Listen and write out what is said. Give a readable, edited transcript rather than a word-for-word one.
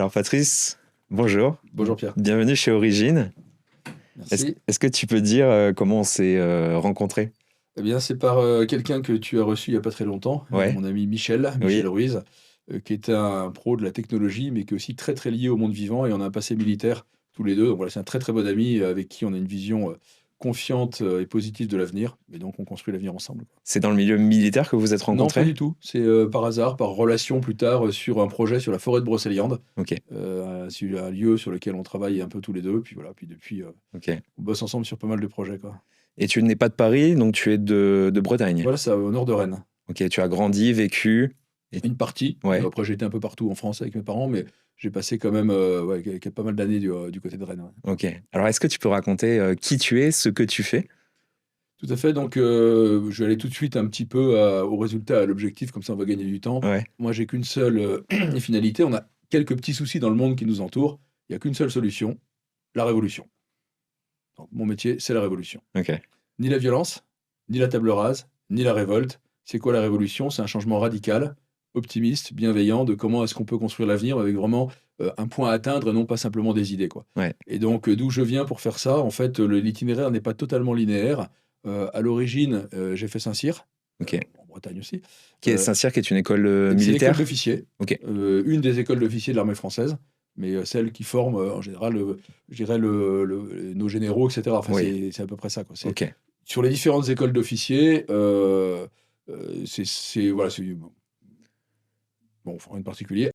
Alors Patrice, bonjour, Bonjour Pierre. bienvenue chez Origine. Est-ce, Merci. est-ce que tu peux dire comment on s'est rencontrés? Eh bien, c'est par quelqu'un que tu as reçu il n'y a pas très longtemps, Ouais, mon ami Michel, oui, Michel Ruiz, qui est un pro de la technologie, mais qui est aussi très très lié au monde vivant, et on a un passé militaire tous les deux. Donc voilà, c'est un très très bon ami avec qui on a une vision confiante et positive de l'avenir, et donc on construit l'avenir ensemble. c'est dans le milieu militaire que vous êtes Non, pas rencontrés? du tout. C'est par hasard, par relation plus tard, sur un projet sur la forêt de Brocéliande, Ok, sur un lieu sur lequel on travaille un peu tous les deux. Puis voilà, puis depuis, ok. on bosse ensemble sur pas mal de projets, quoi. Et tu n'es pas de Paris, donc tu es de Bretagne. Voilà, c'est au nord de Rennes. Ok, tu as grandi, vécu. Et... Une partie. Ouais, Après, j'ai été un peu partout en France avec mes parents, mais j'ai passé quand même ouais, pas mal d'années du côté de Rennes. Ouais. ok. Alors est-ce que tu peux raconter qui tu es, ce que tu fais? Tout à fait. Donc, je vais aller tout de suite un petit peu au résultat, à l'objectif, comme ça on va gagner du temps. Ouais, Moi, j'ai qu'une seule finalité. On a quelques petits soucis dans le monde qui nous entoure. Il n'y a qu'une seule solution, la révolution. Donc, mon métier, c'est la révolution. ok. Ni la violence, ni la table rase, ni la révolte. C'est quoi la révolution? C'est un changement radical, optimiste, bienveillant, de comment est-ce qu'on peut construire l'avenir avec vraiment un point à atteindre et non pas simplement des idées, quoi. Ouais, Et donc, d'où je viens pour faire ça, en fait, l'itinéraire n'est pas totalement linéaire. À l'origine, j'ai fait Saint-Cyr, ok. en Bretagne aussi. Qui est Euh, Saint-Cyr, qui est une école c'est l'école militaire? d'officiers, Ok, une des écoles d'officiers de l'armée française, mais celle qui forme en général, je dirais, nos généraux, etc. Enfin, oui, c'est à peu près ça, quoi. ok. Sur les différentes écoles d'officiers, voilà, bon, rien de particulier.